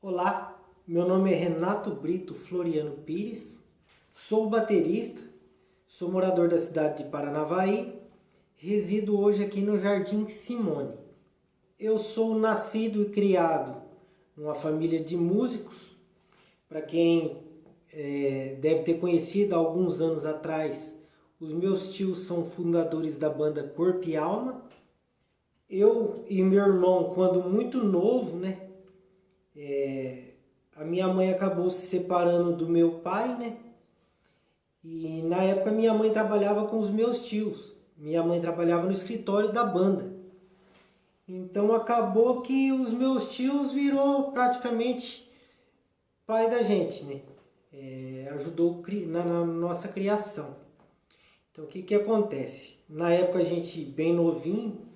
Olá, meu nome é Renato Brito Floriano Pires, sou baterista, sou morador da cidade de Paranavaí, resido hoje aqui no Jardim Simone. Eu sou nascido e criado numa família de músicos, para quem deve ter conhecido há alguns anos atrás, os meus tios são fundadores da banda Corpo e Alma. Eu e meu irmão, quando muito novo, a minha mãe acabou se separando do meu pai, E na época minha mãe trabalhava com os meus tios. Minha mãe trabalhava no escritório da banda. Então acabou que os meus tios virou praticamente pai da gente, ajudou na nossa criação. Então o que acontece? Na época a gente bem novinho,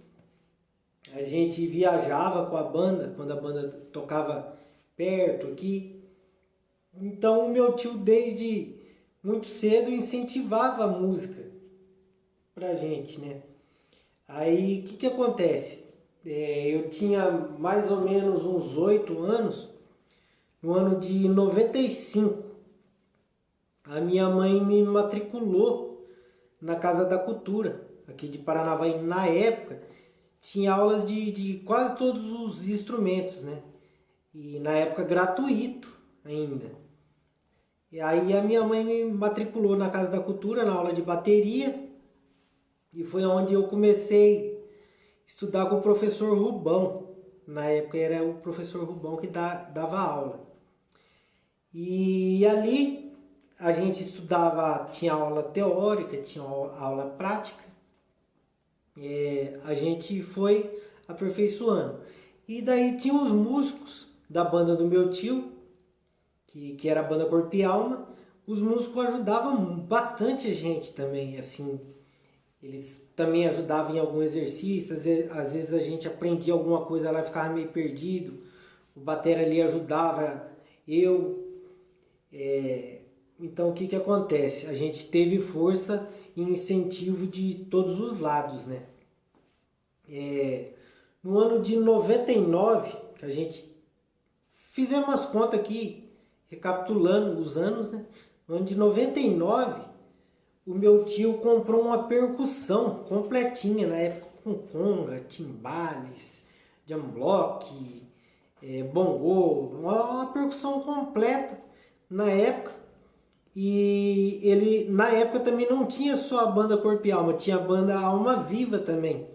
a gente viajava com a banda, quando a banda tocava perto aqui. Então o meu tio desde muito cedo incentivava a música pra gente, Aí o que acontece? Eu tinha mais ou menos uns 8 anos, no ano de 95, a minha mãe me matriculou na Casa da Cultura, aqui de Paranavaí. Na época, tinha aulas de quase todos os instrumentos, E na época gratuito ainda. E aí a minha mãe me matriculou na Casa da Cultura, na aula de bateria. E foi onde eu comecei a estudar com o professor Rubão. Na época era o professor Rubão que dava aula. E ali a gente estudava, tinha aula teórica, tinha aula prática. A gente foi aperfeiçoando. E daí tinha os músicos da banda do meu tio, que era a banda Corpo e Alma. Os músicos ajudavam bastante a gente também, assim. Eles também ajudavam em algum exercício, às vezes a gente aprendia alguma coisa lá e ficava meio perdido. O batera ali ajudava eu. Então o que acontece? A gente teve força e incentivo de todos os lados, No ano de 99, que a gente fizemos umas contas aqui, recapitulando os anos, No ano de 99, o meu tio comprou uma percussão completinha, na época com conga, timbales, jamblock, bongô, uma percussão completa na época. E ele, na época, também não tinha só a banda Corpo e Alma, tinha a banda Alma Viva também,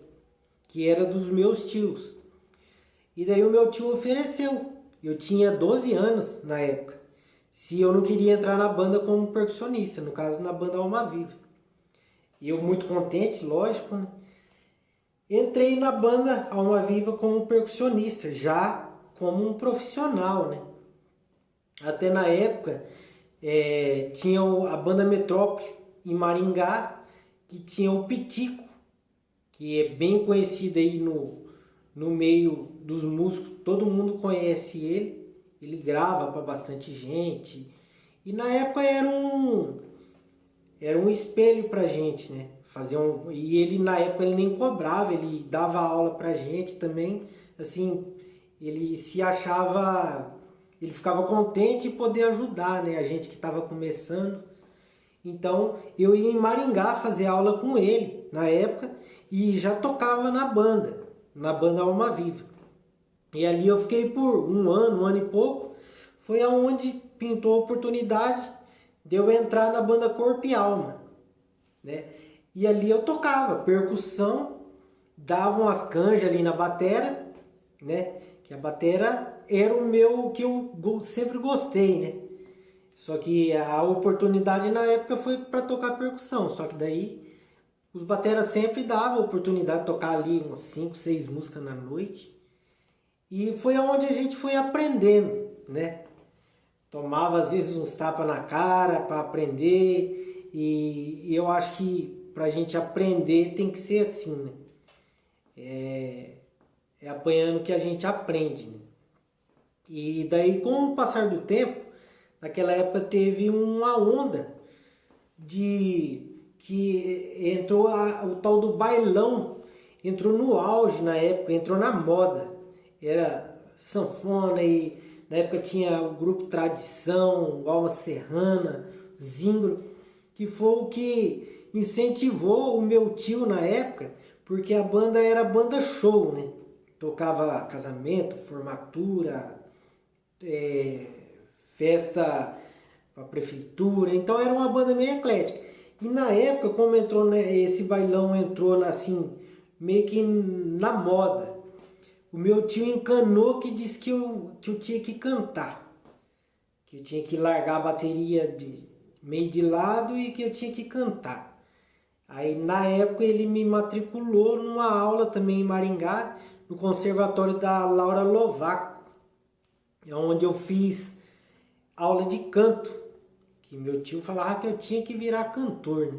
que era dos meus tios. E daí o meu tio ofereceu, eu tinha 12 anos na época, se eu não queria entrar na banda como percussionista, no caso na banda Alma Viva. E eu muito contente, lógico, Entrei na banda Alma Viva como percussionista, já como um profissional, Até na época tinha a banda Metrópole em Maringá, que tinha o Pitico, que é bem conhecido aí no meio dos músicos, todo mundo conhece ele grava para bastante gente. E na época era um espelho pra gente, e ele na época ele nem cobrava, ele dava aula pra gente também, assim, ele se achava, ele ficava contente de poder ajudar, a gente que estava começando. Então eu ia em Maringá fazer aula com ele na época e já tocava na banda Alma Viva. E ali eu fiquei por um ano e pouco. Foi aonde pintou a oportunidade de eu entrar na banda Corpo e Alma, E ali eu tocava percussão, dava umas canjas ali na batera, Que a batera era o meu que eu sempre gostei, Só que a oportunidade na época foi para tocar percussão, só que daí os bateras sempre davam a oportunidade de tocar ali umas 5, 6 músicas na noite. E foi aonde a gente foi aprendendo, Tomava às vezes uns tapas na cara para aprender. E eu acho que para a gente aprender tem que ser assim, É apanhando que a gente aprende, E daí, com o passar do tempo, naquela época teve uma onda de que entrou o tal do bailão, entrou no auge na época, entrou na moda. Era sanfona e Na época tinha o grupo Tradição, o Alma Serrana, Zingro, que foi o que incentivou o meu tio na época, porque a banda era banda show, né? Tocava casamento, formatura, festa para a prefeitura, então era uma banda meio eclética. E na época, como entrou, né, esse bailão entrou assim, meio que na moda, o meu tio encanou que disse que eu tinha que cantar, que eu tinha que largar a bateria meio de lado e que eu tinha que cantar. Aí na época ele me matriculou numa aula também em Maringá, no conservatório da Laura Lovaco, onde eu fiz aula de canto, que meu tio falava que eu tinha que virar cantor, né?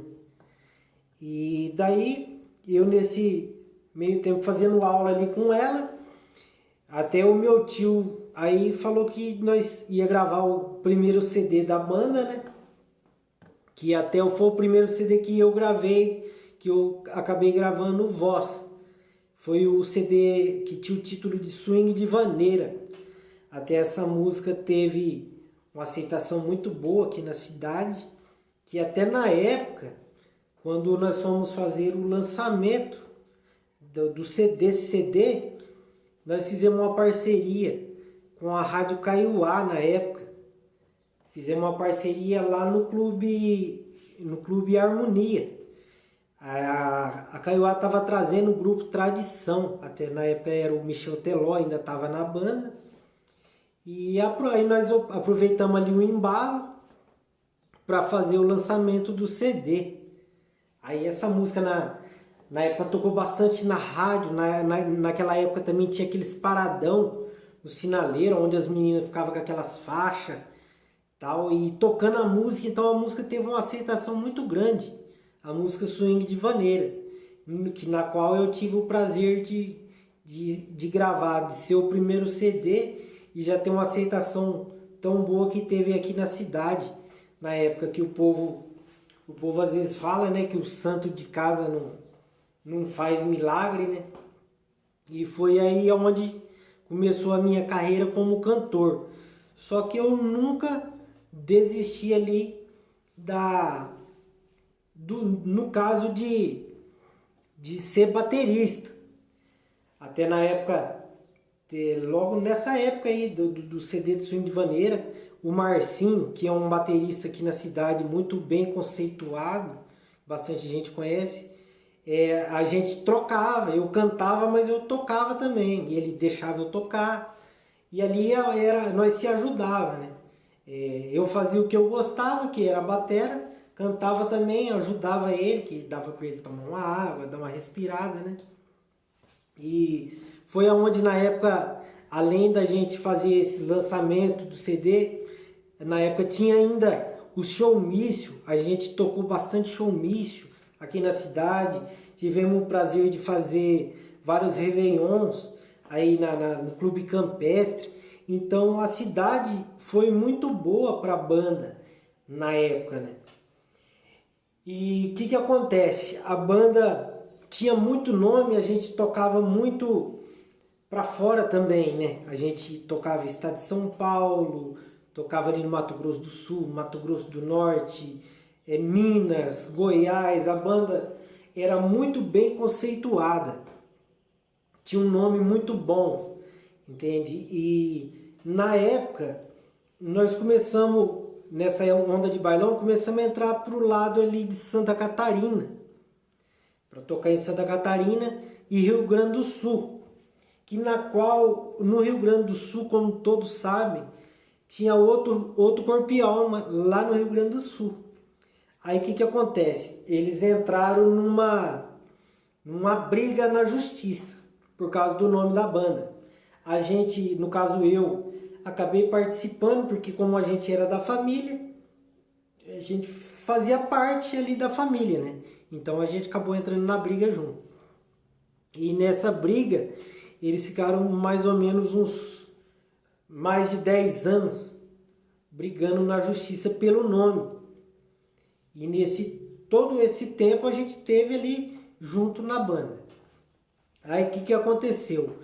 E daí eu nesse meio tempo fazendo aula ali com ela, até o meu tio aí falou que nós ia gravar o primeiro CD da banda, né? Que até foi o primeiro CD que eu gravei, que eu acabei gravando Voz. Foi o CD que tinha o título de Swing de Vaneira. Até essa música teve uma aceitação muito boa aqui na cidade, que até na época, quando nós fomos fazer o lançamento desse CD, nós fizemos uma parceria com a Rádio Kaiowá na época. Fizemos uma parceria lá no Clube Harmonia. A Kaiowá estava trazendo o grupo Tradição, até na época era o Michel Teló, ainda estava na banda. E aí nós aproveitamos ali o embalo para fazer o lançamento do CD. Aí essa música na época tocou bastante na rádio, naquela época também tinha aqueles paradão no sinaleiro, onde as meninas ficavam com aquelas faixas tal, e tocando a música, então a música teve uma aceitação muito grande, a música Swing de Vaneira, na qual eu tive o prazer de gravar, de ser o primeiro CD e já ter uma aceitação tão boa que teve aqui na cidade, na época que o povo às vezes fala, né, que o santo de casa não faz milagre, né? E foi aí onde começou a minha carreira como cantor. Só que eu nunca desisti ali no caso de ser baterista. Até na época, logo nessa época aí do CD de Swing de Vaneira, o Marcinho, que é um baterista aqui na cidade muito bem conceituado, bastante gente conhece, a gente trocava, eu cantava, mas eu tocava também, e ele deixava eu tocar, e ali nós se ajudava, né? Eu fazia o que eu gostava, que era a batera, cantava também, ajudava ele, que dava para ele tomar uma água, dar uma respirada, né? E foi aonde na época, além da gente fazer esse lançamento do CD, na época tinha ainda o showmício, a gente tocou bastante showmício aqui na cidade, tivemos o prazer de fazer vários réveillons aí no Clube Campestre, então a cidade foi muito boa para a banda na época, né? E o que acontece? A banda tinha muito nome, a gente tocava muito para fora também, né? A gente tocava estado de São Paulo, tocava ali no Mato Grosso do Sul, Mato Grosso do Norte, Minas, Goiás. A banda era muito bem conceituada, tinha um nome muito bom, entende? E na época nós começamos, nessa onda de bailão, começamos a entrar pro lado ali de Santa Catarina, para tocar em Santa Catarina e Rio Grande do Sul, que no Rio Grande do Sul, como todos sabem, tinha outro Corpião lá no Rio Grande do Sul. Aí o que acontece? Eles entraram numa briga na justiça por causa do nome da banda. A gente, no caso eu, acabei participando porque como a gente era da família, a gente fazia parte ali da família, né? Então a gente acabou entrando na briga junto. E nessa briga, eles ficaram mais ou menos mais de 10 anos brigando na justiça pelo nome. E todo esse tempo a gente teve ali junto na banda. Aí o que aconteceu?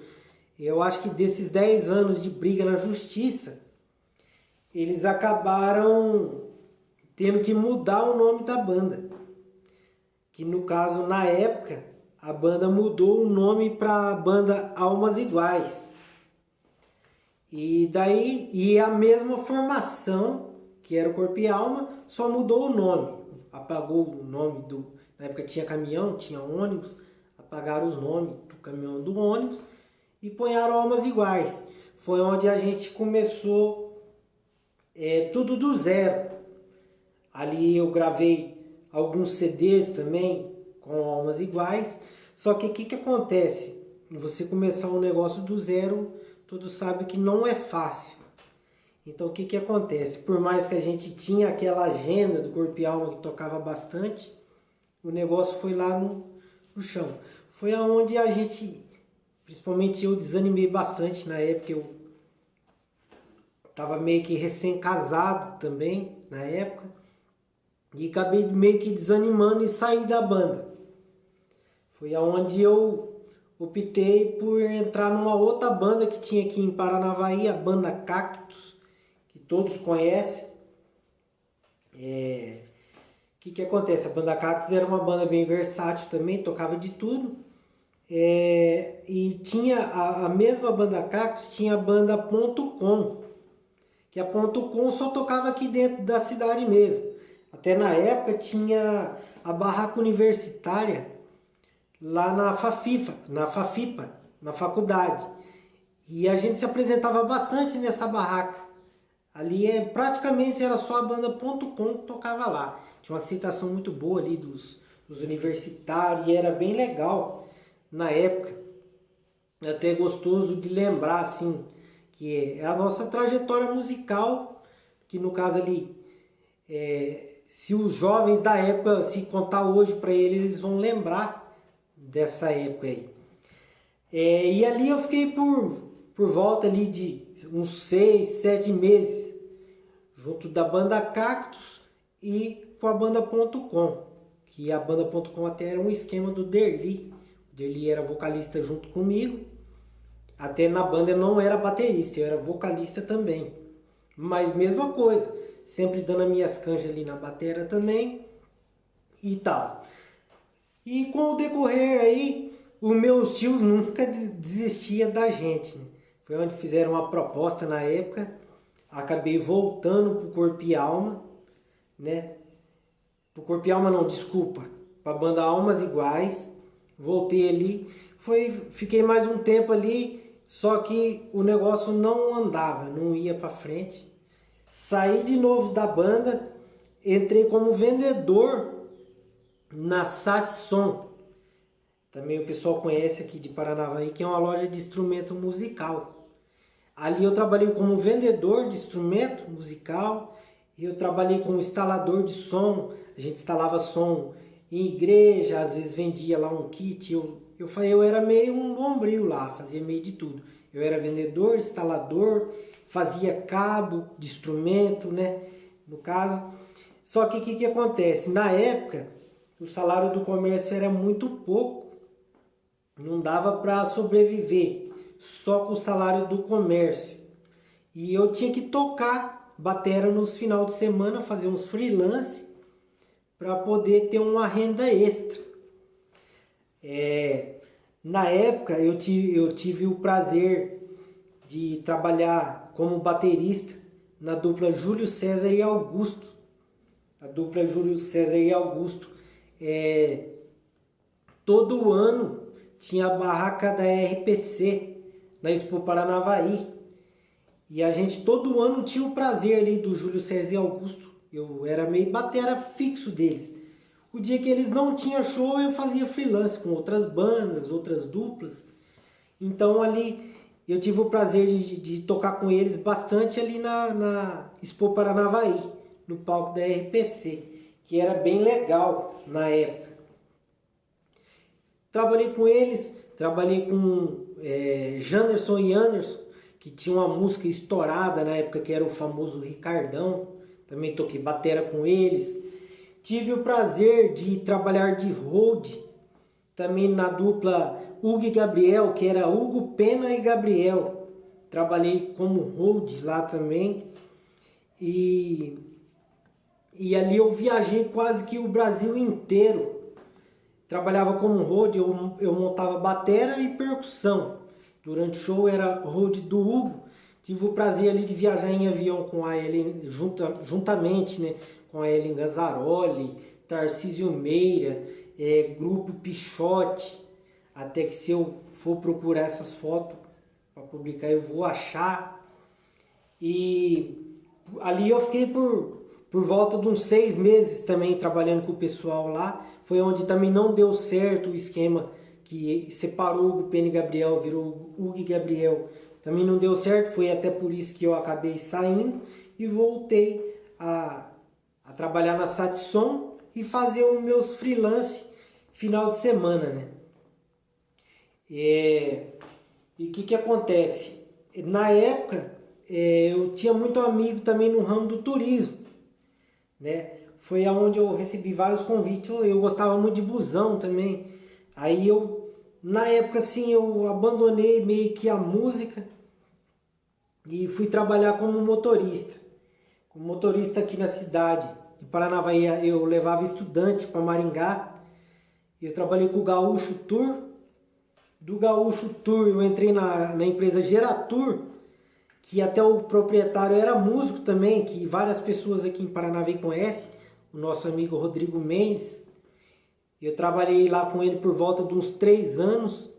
Eu acho que desses 10 anos de briga na justiça, eles acabaram tendo que mudar o nome da banda. Que no caso, na época, a banda mudou o nome para a banda Almas Iguais. E a mesma formação, que era o Corpo e Alma, só mudou o nome. Apagou o nome do... Na época tinha caminhão, tinha ônibus, apagaram os nomes do caminhão, do ônibus e ponharam Almas Iguais. Foi onde a gente começou tudo do zero. Ali eu gravei alguns CDs também com Almas Iguais. Só que o que acontece? Você começar um negócio do zero, todos sabem que não é fácil. Então o que acontece? Por mais que a gente tinha aquela agenda do Corpo e Alma que tocava bastante, o negócio foi lá no chão. Foi aonde a gente, principalmente eu, desanimei bastante na época. Eu estava meio que recém-casado também na época. E acabei meio que desanimando e saí da banda. Foi aonde eu optei por entrar numa outra banda que tinha aqui em Paranavaí, a banda Cactus, que todos conhecem. O que acontece? A banda Cactus era uma banda bem versátil também, tocava de tudo. E tinha a mesma banda Cactus, tinha a banda Ponto Com, que a Ponto Com só tocava aqui dentro da cidade mesmo. Até na época tinha a barraca universitária lá na Fafipa, na faculdade. E a gente se apresentava bastante nessa barraca. Ali praticamente era só a banda Ponto Com que tocava lá. Tinha uma aceitação muito boa ali dos universitários e era bem legal na época. É até gostoso de lembrar assim, que é a nossa trajetória musical, que no caso ali, se os jovens da época se contar hoje para eles, eles vão lembrar dessa época aí. E ali eu fiquei por volta ali de uns 6, 7 meses, junto da banda Cactus e com a banda Ponto Com, que a banda Ponto Com até era um esquema do Derli. O Derli era vocalista junto comigo. Até na banda eu não era baterista, eu era vocalista também. Mas mesma coisa, sempre dando as minhas canjas ali na bateria também e tal. E com o decorrer aí, os meus tios nunca desistiam da gente, né? Foi onde fizeram uma proposta na época, acabei voltando pro Corpo e Alma, né? Pro Corpo e Alma não, desculpa, pra banda Almas Iguais. Voltei ali, fiquei mais um tempo ali, só que o negócio não andava, não ia pra frente. Saí de novo da banda, entrei como vendedor na Satson. Também o pessoal conhece aqui de Paranavaí, que é uma loja de instrumento musical. Ali eu trabalhei como vendedor de instrumento musical, e eu trabalhei como instalador de som. A gente instalava som em igreja, às vezes vendia lá um kit. Eu era meio um bombril lá, fazia meio de tudo. Eu era vendedor, instalador, fazia cabo de instrumento, né? No caso. Só que o que acontece? Na época, o salário do comércio era muito pouco. Não dava para sobreviver só com o salário do comércio. E eu tinha que tocar bateria nos final de semana, fazer uns freelance para poder ter uma renda extra. Na época eu tive o prazer de trabalhar como baterista na dupla Júlio César e Augusto. A dupla Júlio César e Augusto. Todo ano tinha a barraca da RPC na Expo Paranavaí. E a gente todo ano tinha o prazer ali do Júlio César e Augusto. Eu era meio batera fixo deles. O dia que eles não tinham show, eu fazia freelance com outras bandas, outras duplas. Então ali eu tive o prazer de tocar com eles bastante ali na Expo Paranavaí, no palco da RPC, que era bem legal na época. Trabalhei com eles, trabalhei com Janderson e Anderson, que tinha uma música estourada na época, que era o famoso Ricardão. Também toquei batera com eles. Tive o prazer de trabalhar de road também na dupla Hugo e Gabriel, que era Hugo, Pena e Gabriel. Trabalhei como hold lá também. E ali eu viajei quase que o Brasil inteiro. Trabalhava como hold, eu montava batera e percussão. Durante o show era hold do Hugo. Tive o prazer ali de viajar em avião com a Ellen, juntamente, né, com a Ellen Gazzaroli, Tarcísio Meira, Grupo Pichote. Até que se eu for procurar essas fotos para publicar eu vou achar. E ali eu fiquei por volta de uns 6 meses também trabalhando com o pessoal lá. Foi onde também não deu certo o esquema que separou o Hugo, Pena e Gabriel, virou Hugo e Gabriel. Também não deu certo, foi até por isso que eu acabei saindo e voltei a trabalhar na Satson e fazer os meus freelance final de semana, né? E o que acontece? Na época, eu tinha muito amigo também no ramo do turismo, né? Foi aonde eu recebi vários convites. Eu gostava muito de busão também. Aí na época assim, eu abandonei meio que a música e fui trabalhar como motorista. Como motorista aqui na cidade de Paranavaí, eu levava estudante para Maringá. Eu trabalhei com o Gaúcho Tour. Do Gaúcho Tour eu entrei na empresa Geratur, que até o proprietário era músico também, que várias pessoas aqui em Paranavaí conhecem, o nosso amigo Rodrigo Mendes. Eu trabalhei lá com ele por volta de uns 3 anos.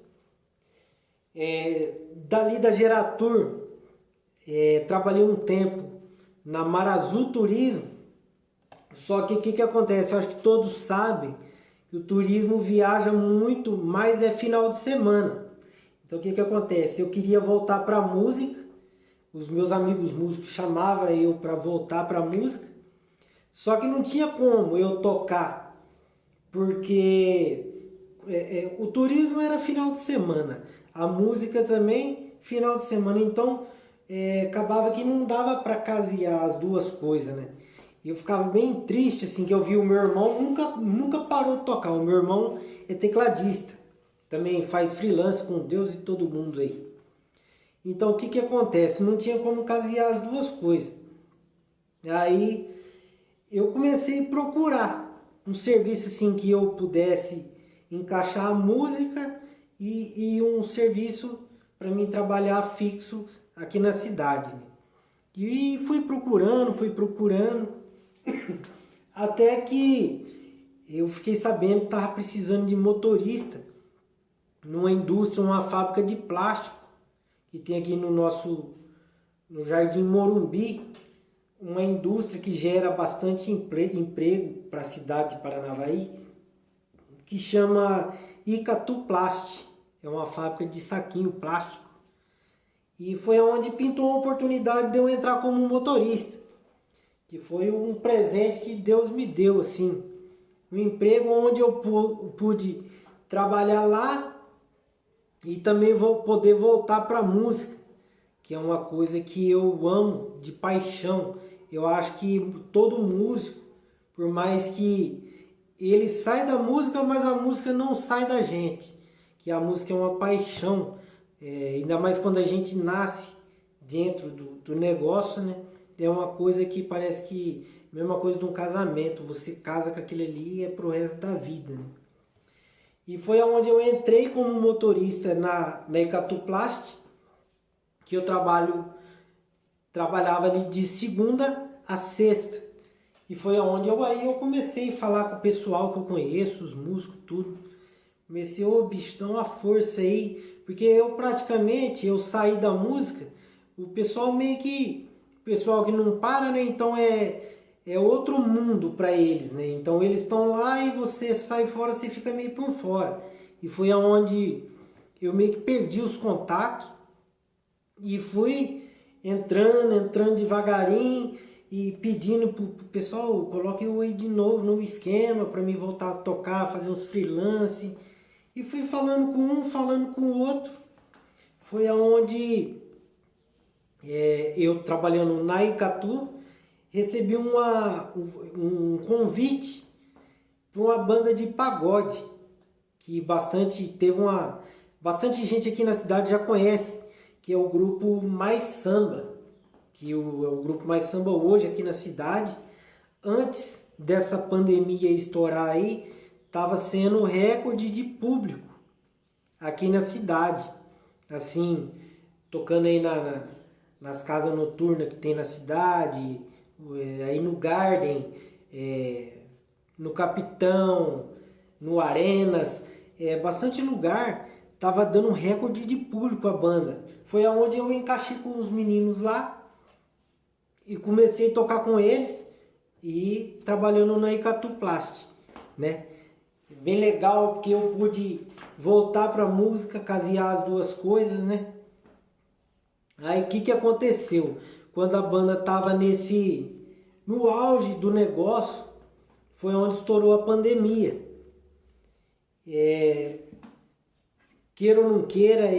Dali da Geratur, trabalhei um tempo na Marazul Turismo. Só que o que acontece? Eu acho que todos sabem que o turismo viaja muito, mas é final de semana. Então o que acontece? Eu queria voltar para a música. Os meus amigos músicos chamavam eu para voltar para a música. Só que não tinha como eu tocar, porque o turismo era final de semana, a música também final de semana, então acabava que não dava para casear as duas coisas, né? E eu ficava bem triste assim que eu vi o meu irmão nunca parou de tocar. O meu irmão é tecladista, também faz freelance com Deus e todo mundo aí. Então o que acontece? Não tinha como casear as duas coisas. Aí eu comecei a procurar um serviço assim que eu pudesse encaixar a música e um serviço para mim trabalhar fixo aqui na cidade, né? E fui procurando, até que eu fiquei sabendo que estava precisando de motorista numa indústria, uma fábrica de plástico que tem aqui no Jardim Morumbi, uma indústria que gera bastante emprego para a cidade de Paranavaí, que chama Icatu Plast. É uma fábrica de saquinho plástico. E foi onde pintou a oportunidade de eu entrar como motorista, que foi um presente que Deus me deu, assim. Um emprego onde eu pude trabalhar lá e também vou poder voltar para a música, que é uma coisa que eu amo de paixão. Eu acho que todo músico, por mais que ele sai da música, mas a música não sai da gente. Que a música é uma paixão, ainda mais quando a gente nasce dentro do negócio, né? É uma coisa que parece que, mesma coisa de um casamento, você casa com aquilo ali e é pro resto da vida, né? E foi aonde eu entrei como motorista na Icatuplast, que eu trabalhava ali de segunda a sexta. E foi aonde eu comecei a falar com o pessoal que eu conheço, os músicos, tudo. Comecei, bicho, dá uma força aí. Porque eu saí da música, o pessoal meio que, o pessoal que não para, né? Então é outro mundo para eles, né? Então eles estão lá e você sai fora, você fica meio por fora. E foi aonde eu meio que perdi os contatos e fui entrando devagarinho e pedindo pro pessoal, coloque eu aí de novo no esquema para me voltar a tocar, fazer uns freelance. E fui falando com um, falando com o outro. Foi aonde eu trabalhando na Icatu, recebi um convite para uma banda de pagode, que bastante gente aqui na cidade já conhece, que é o grupo Mais Samba, que é o grupo Mais Samba hoje aqui na cidade. Antes dessa pandemia estourar aí, estava sendo recorde de público aqui na cidade. Assim, tocando aí nas casas noturnas que tem na cidade, aí no Garden, no Capitão, no Arenas, bastante lugar tava dando recorde de público a banda. Foi aonde eu encaixei com os meninos lá e comecei a tocar com eles e trabalhando na Icatuplast, né? Bem legal porque eu pude voltar para a música, casear as duas coisas, né? Aí o que aconteceu? Quando a banda tava no auge do negócio, foi onde estourou a pandemia. Queira ou não queira,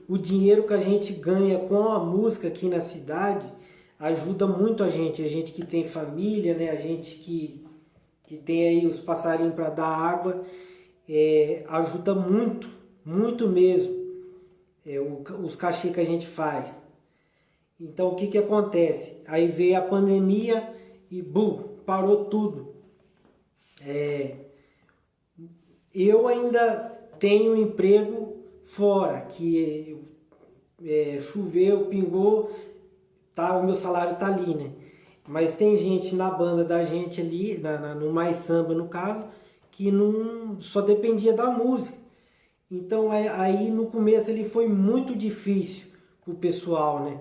o dinheiro que a gente ganha com a música aqui na cidade ajuda muito a gente que tem família, né? A gente que tem aí os passarinhos para dar água, ajuda muito, muito mesmo, os cachê que a gente faz. Então o que acontece? Aí veio a pandemia e parou tudo. Eu ainda tenho um emprego fora, que choveu, pingou, o meu salário tá ali, né? Mas tem gente na banda da gente ali, no Mais Samba no caso, que não só dependia da música. Então aí no começo ele foi muito difícil pro pessoal, né?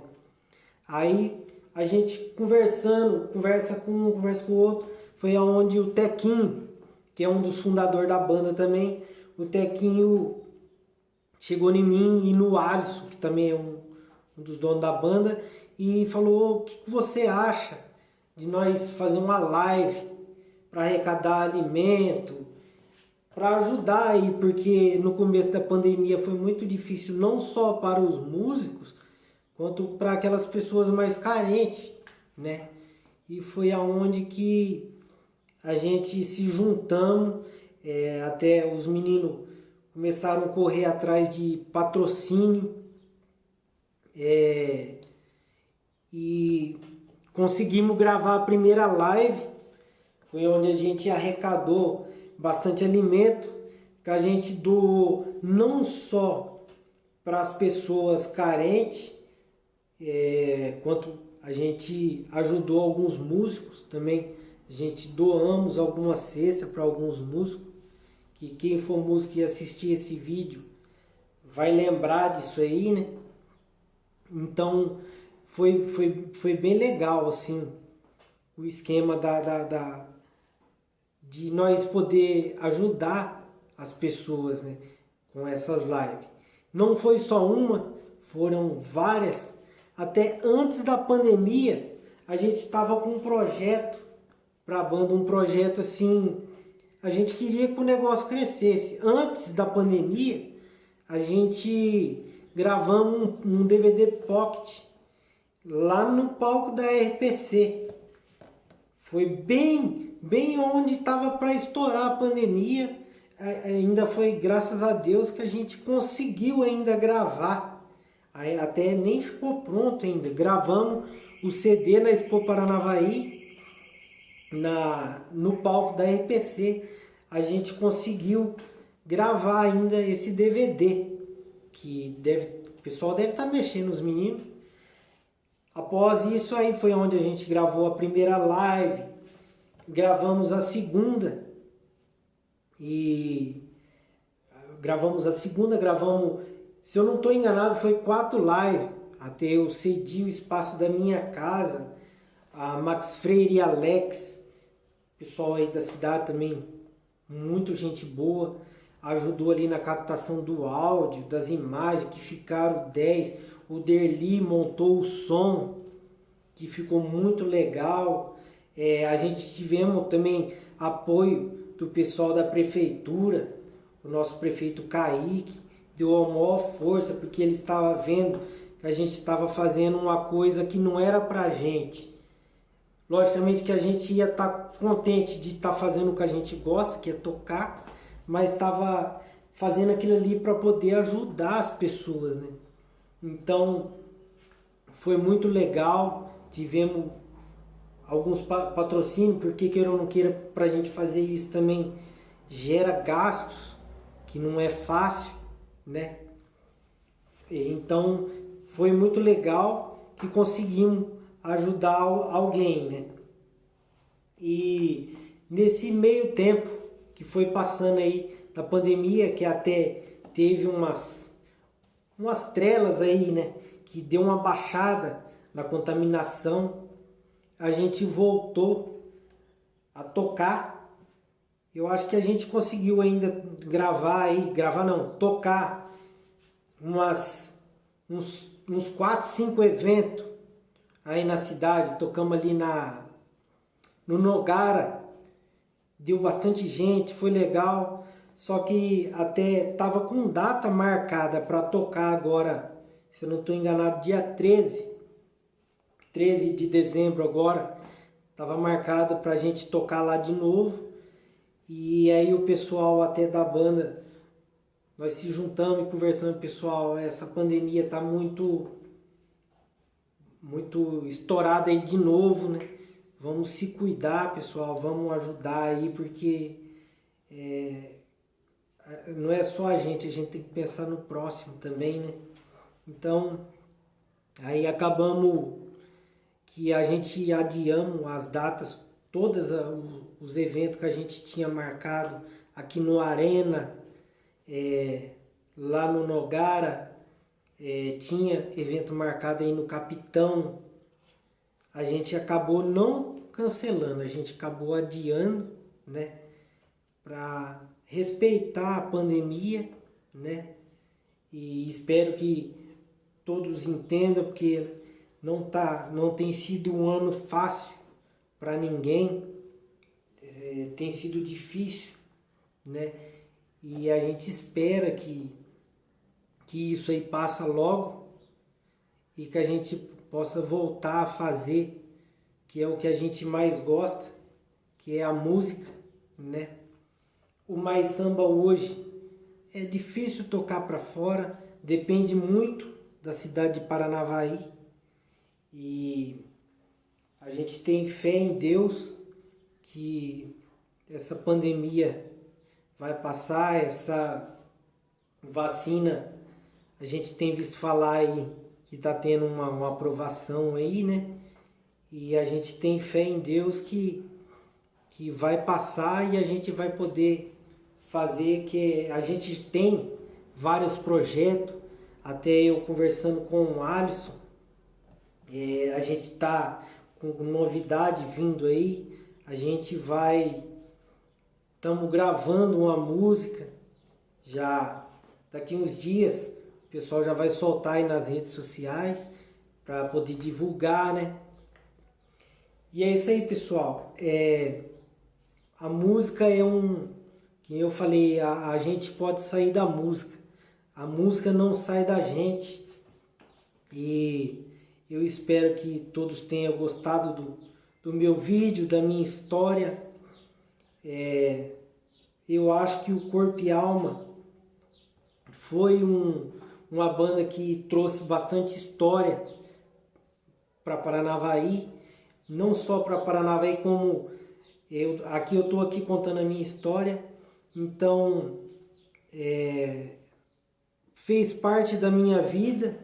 Aí a gente conversa com um, conversa com o outro, foi aonde o Tequinho, que é um dos fundadores da banda também, o Tequinho chegou em mim e no Alisson, que também é um dos donos da banda, e falou: o que você acha de nós fazer uma live para arrecadar alimento, para ajudar aí, porque no começo da pandemia foi muito difícil não só para os músicos, quanto para aquelas pessoas mais carentes, né? E foi aonde que a gente se juntamos, até os meninos começaram a correr atrás de patrocínio, e conseguimos gravar a primeira live. Foi onde a gente arrecadou bastante alimento, que a gente doou não só para as pessoas carentes, quanto a gente ajudou alguns músicos também. A gente doamos alguma cesta para alguns músicos, que quem for músico e assistir esse vídeo vai lembrar disso aí, né? Então foi bem legal assim o esquema de nós poder ajudar as pessoas, né, com essas lives. Não foi só uma, foram várias. Até antes da pandemia a gente estava com um projeto para a banda, um projeto assim, a gente queria que o negócio crescesse. Antes da pandemia a gente gravamos um DVD Pocket lá no palco da RPC. Foi bem onde estava para estourar a pandemia. Ainda foi graças a Deus que a gente conseguiu ainda gravar. Até nem ficou pronto ainda. Gravamos o CD na Expo Paranavaí, no palco da RPC. A gente conseguiu gravar ainda esse DVD, que o pessoal deve estar mexendo, os meninos. Após isso aí foi onde a gente gravou a primeira live, gravamos a segunda, se eu não estou enganado, foi 4 lives, até eu cedi o espaço da minha casa, a Max Freire e Alex, pessoal aí da cidade também, muito gente boa, ajudou ali na captação do áudio, das imagens, que ficaram 10. O Derli montou o som, que ficou muito legal. A gente tivemos também apoio do pessoal da prefeitura, o nosso prefeito Kaique, deu a maior força, porque ele estava vendo que a gente estava fazendo uma coisa que não era pra gente. Logicamente que a gente ia estar contente de estar fazendo o que a gente gosta, que é tocar, mas estava fazendo aquilo ali para poder ajudar as pessoas, né? Então foi muito legal, tivemos alguns patrocínios, porque queira ou não queira, para a gente fazer isso também gera gastos, que não é fácil, né? Então foi muito legal que conseguimos ajudar alguém, né? E nesse meio tempo que foi passando aí da pandemia, que até teve umas trelas aí, né? Que deu uma baixada na contaminação, a gente voltou a tocar. Eu acho que a gente conseguiu ainda tocar uns 4, 5 eventos aí na cidade. Tocamos ali no Nogara, deu bastante gente, foi legal. Só que até tava com data marcada para tocar agora, se eu não estou enganado, dia 13 de dezembro agora. Tava marcado para a gente tocar lá de novo. E aí o pessoal até da banda, nós se juntamos e conversamos, pessoal, essa pandemia tá muito estourada aí de novo, né? Vamos se cuidar, pessoal, vamos ajudar aí, porque não é só a gente tem que pensar no próximo também, né? Então, aí acabamos que a gente adiamos as datas, todos os eventos que a gente tinha marcado aqui no Arena, lá no Nogara, tinha evento marcado aí no Capitão. A gente acabou não cancelando, a gente acabou adiando, né? Para respeitar a pandemia, né? E espero que todos entendam, porque não tem sido um ano fácil para ninguém, tem sido difícil, né? E a gente espera que isso aí passa logo e que a gente possa voltar a fazer, que é o que a gente mais gosta, que é a música, né? O Mais Samba hoje é difícil tocar para fora, depende muito da cidade de Paranavaí, e a gente tem fé em Deus que essa pandemia vai passar, essa vacina, a gente tem visto falar aí que está tendo uma aprovação aí, né? E a gente tem fé em Deus que vai passar e a gente vai poder fazer, que a gente tem vários projetos, até eu conversando com o Alisson, a gente está com novidade vindo aí, estamos gravando uma música, já daqui uns dias o pessoal já vai soltar aí nas redes sociais para poder divulgar, né? E é isso aí, pessoal. A música que eu falei, a gente pode sair da música. A música não sai da gente. E eu espero que todos tenham gostado do meu vídeo, da minha história. Eu acho que o Corpo e Alma foi uma banda que trouxe bastante história para Paranavaí. Não só para Paranavaí, como aqui eu estou aqui contando a minha história. Então, fez parte da minha vida.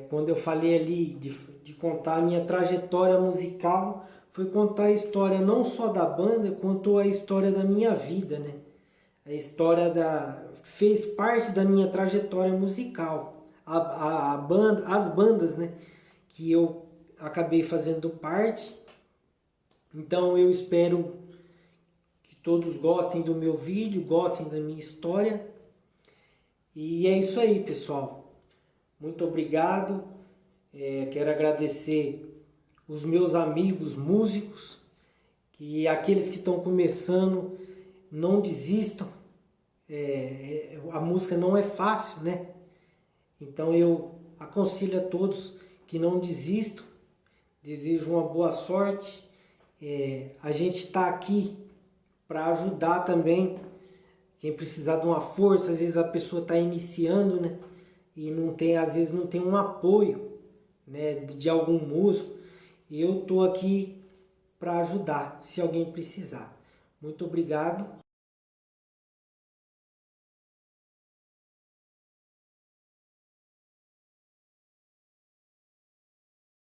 Quando eu falei ali de contar a minha trajetória musical, foi contar a história não só da banda, quanto a história da minha vida, né? A história fez parte da minha trajetória musical. A banda, as bandas, né? Que eu acabei fazendo parte. Então eu espero que todos gostem do meu vídeo, gostem da minha história. E é isso aí, pessoal. Muito obrigado. Quero agradecer os meus amigos músicos, que aqueles que estão começando, não desistam. A música não é fácil, né? Então eu aconselho a todos que não desistam. Desejo uma boa sorte. A gente está aqui para ajudar também quem precisar de uma força, às vezes a pessoa está iniciando, né? E não tem, às vezes não tem um apoio, né, de algum músico. Eu tô aqui para ajudar, se alguém precisar. Muito obrigado.